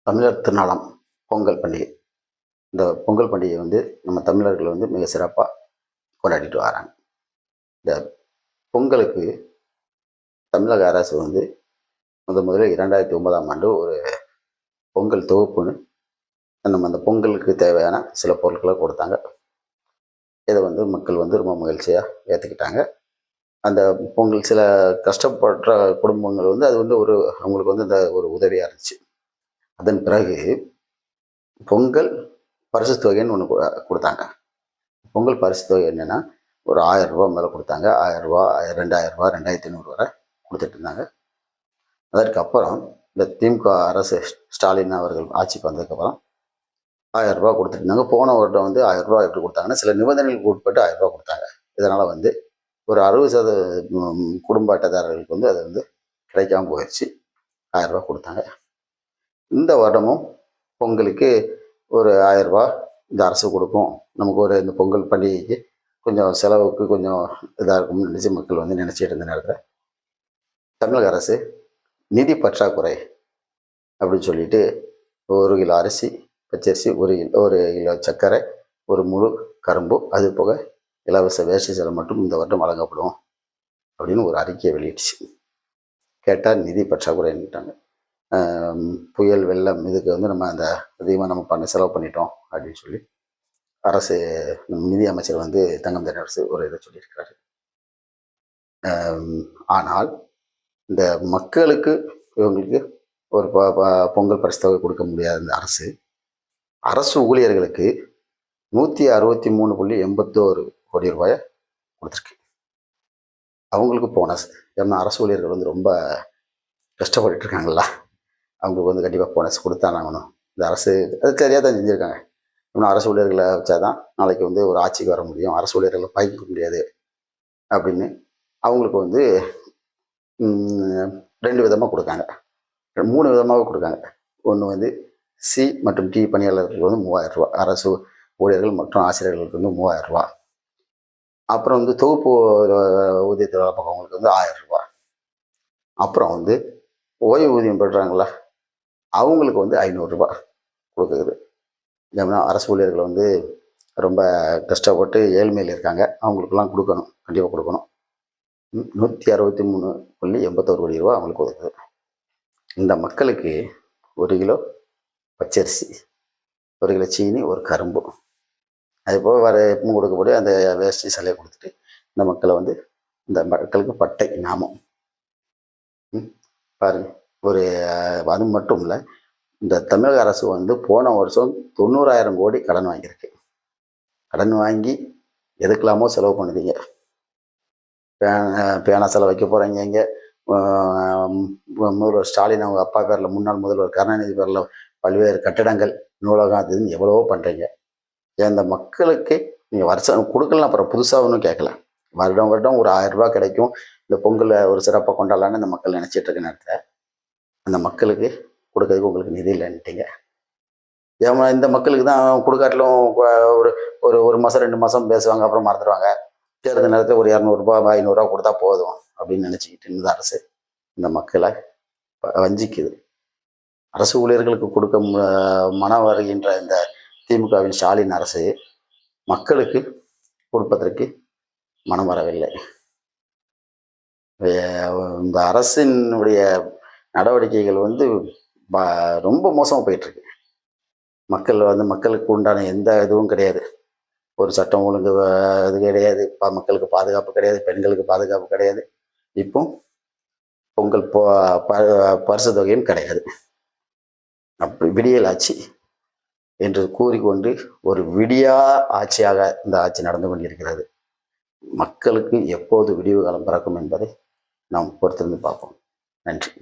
தமிழர் திருநாளாம் பொங்கல் பண்டிகை. இந்த பொங்கல் பண்டிகை வந்து நம்ம தமிழர்கள் வந்து மிக சிறப்பாக கொண்டாடிட்டு வராங்க. இந்த பொங்கலுக்கு தமிழக அரசு வந்து முதல்ல 2009ஆம் ஆண்டு ஒரு பொங்கல் தொகுப்புன்னு நம்ம அந்த பொங்கலுக்கு தேவையான சில பொருட்களை கொடுத்தாங்க. இதை வந்து மக்கள் வந்து ரொம்ப மகிழ்ச்சியாக ஏற்றுக்கிட்டாங்க. அந்த பொங்கல் சில கஷ்டப்படுற குடும்பங்கள் வந்து அது வந்து அவங்களுக்கு வந்து அந்த ஒரு உதவியாக இருந்துச்சு. அதன் பிறகு பொங்கல் பரிசு தொகைன்னு ஒன்று கொடுத்தாங்க. பொங்கல் பரிசு தொகை என்னென்னா ஒரு ரூபா மேலே கொடுத்தாங்க. ரூபா 2000 2500 வரை கொடுத்துட்டு இருந்தாங்க. அதற்கப்புறம் இந்த திமுக அரசு ஸ்டாலின் அவர்கள் ஆட்சிக்கு வந்ததுக்கப்புறம் ரூபா கொடுத்துட்டு இருந்தாங்க. போன வருடம் வந்து ரூபா எப்படி கொடுத்தாங்கன்னா சில நிபந்தனைகளுக்கு உட்பட்டு ரூபா கொடுத்தாங்க. இதனால் வந்து ஒரு 60% குடும்ப அட்டைதாரர்களுக்கு வந்து அது வந்து கிடைக்காம போயிடுச்சு. ரூபா கொடுத்தாங்க. இந்த வருடமும் பொங்கலுக்கு ஒரு ரூபா இந்த அரசு கொடுக்கும். நமக்கு ஒரு இந்த பொங்கல் பண்டிகைக்கு கொஞ்சம் செலவுக்கு கொஞ்சம் இதாக இருக்கும்னு நினச்சி மக்கள் வந்து நினச்சிட்டு இருந்த நேரத்தில் தமிழக அரசு நிதி பற்றாக்குறை அப்படின்னு சொல்லிட்டு 1 கிலோ அரிசி, பச்சரிசி, 1 கிலோ சர்க்கரை, ஒரு முழு கரும்பு, அது போக இலவச வேஷ்டி சேலை மட்டும் இந்த வருடம் வழங்கப்படும் அப்படின்னு ஒரு அறிக்கையை வெளியிடுச்சு. கேட்டால் நிதி பற்றாக்குறைன்னுட்டாங்க. புயல் வெள்ளம் இதுக்கு வந்து நம்ம அந்த அதிகமாக நம்ம செலவு பண்ணிட்டோம் அப்படின்னு சொல்லி அரசு நிதி அமைச்சர் வந்து தங்கம் தென்னரசு ஒரு இதை சொல்லியிருக்கிறாரு. ஆனால் இந்த மக்களுக்கு இவங்களுக்கு ஒரு பொங்கல் பரிசு தொகை கொடுக்க முடியாத இந்த அரசு ஊழியர்களுக்கு 163.81 கோடி ரூபாயை கொடுத்துருக்கு. அவங்களுக்கு போனஸ். ஏன்னா அரசு ஊழியர்கள் வந்து ரொம்ப கஷ்டப்பட்டு இருக்காங்களா, அவங்களுக்கு வந்து கண்டிப்பாக போனஸ் கொடுத்தானாகணும். இந்த அரசு அது சரியாக தான் செஞ்சுருக்காங்க. இன்னும் அரசு ஊழியர்களை வச்சாதான் நாளைக்கு வந்து ஒரு ஆட்சிக்கு வர முடியும், அரசு ஊழியர்களை பாய்க்க முடியாது அப்படின்னு அவங்களுக்கு வந்து 2 விதமாக கொடுக்காங்க, 3 விதமாக கொடுக்காங்க. ஒன்று வந்து சி மற்றும் டி பணியாளர்களுக்கு வந்து 3000 ரூபா, அரசு ஊழியர்கள் மற்றும் ஆசிரியர்களுக்கு வந்து 3000 ரூபா. அப்புறம் வந்து தொகுப்பு ஊதியத்தில் வேலை பார்க்கவங்களுக்கு வந்து 1000 ரூபா. அப்புறம் வந்து ஓய்வூதியம் பெறுறாங்களா அவங்களுக்கு வந்து 500 ரூபா கொடுக்குறது. ஏன்னா அரசு ஊழியர்கள் வந்து ரொம்ப கஷ்டப்பட்டு ஏழ்மையில் இருக்காங்க, அவங்களுக்கெல்லாம் கொடுக்கணும், கண்டிப்பாக கொடுக்கணும். 163.81 கோடி ரூபா அவங்களுக்கு ஒதுக்குது. இந்த மக்களுக்கு 1 கிலோ பச்சரிசி, 1 கிலோ சீனி, ஒரு கரும்பு, அது போக வர எப்பவும் கொடுக்கக்கூடிய அந்த வேஷ்டி சிலையை கொடுத்துட்டு இந்த மக்களை வந்து இந்த மக்களுக்கு பட்டை நாமம் பாருங்க. அது மட்டும் இல்லை, இந்த தமிழக அரசு வந்து போன வருஷம் 90,000 கோடி கடன் வாங்கியிருக்கு. கடன் வாங்கி எதுக்கெல்லாமோ செலவு பண்ணுறீங்க. பேனா செலவு வைக்க போகிறீங்க. இங்கே முதல்வர் ஸ்டாலின் அவங்க அப்பா பேரில், முன்னாள் முதல்வர் கருணாநிதி பேரில் பல்வேறு கட்டிடங்கள், நூலகம், அதுன்னு எவ்வளவோ பண்ணுறீங்க. இந்த மக்களுக்கு நீங்கள் வருஷம் கொடுக்கலாம், அப்புறம் புதுசாக ஒன்றும் கேட்கல. வருடம் வருடம் ஒரு 1000 ரூபா கிடைக்கும், இந்த பொங்கலை ஒரு சிறப்பாக கொண்டாடலான்னு இந்த மக்கள் நினச்சிட்டு இருக்க நேரத்தில் அந்த மக்களுக்கு கொடுக்கறதுக்கு உங்களுக்கு நிதி இல்லைன்ட்டீங்க. ஏமா இந்த மக்களுக்கு தான் கொடுக்காட்டிலும் ஒரு ஒரு மாதம் 2 மாதம் பேசுவாங்க, அப்புறம் மறந்துடுவாங்க. தேர்தல் நேரத்தில் ஒரு 200 ரூபா 500 ரூபா கொடுத்தா போதும் அப்படின்னு நினச்சிக்கிட்டு இந்த அரசு இந்த மக்களை வஞ்சிக்குது. அரசு ஊழியர்களுக்கு கொடுக்க மனம் வருகின்ற இந்த திமுகவின் ஸ்டாலின் அரசு மக்களுக்கு கொடுப்பதற்கு மனம் வரவில்லை. இந்த அரசினுடைய நடவடிக்கைகள் வந்து ரொம்ப மோசமாக போயிட்டுருக்கு. மக்களுக்கு உண்டான எந்த இதுவும் கிடையாது. ஒரு சட்டம் ஒழுங்கு இது கிடையாது, மக்களுக்கு பாதுகாப்பு கிடையாது, பெண்களுக்கு பாதுகாப்பு கிடையாது. இப்போ பொங்கல் பரிசு தொகையும் கிடையாது. அப்படி விடியல் ஆட்சி என்று கூறிக்கொண்டு ஒரு விடியா ஆட்சியாக இந்த ஆட்சி நடந்து கொண்டிருக்கிறது. மக்களுக்கு எப்போது விடிவு காலம் பிறக்கும் என்பதை நாம் பொறுத்திருந்து பார்ப்போம். நன்றி.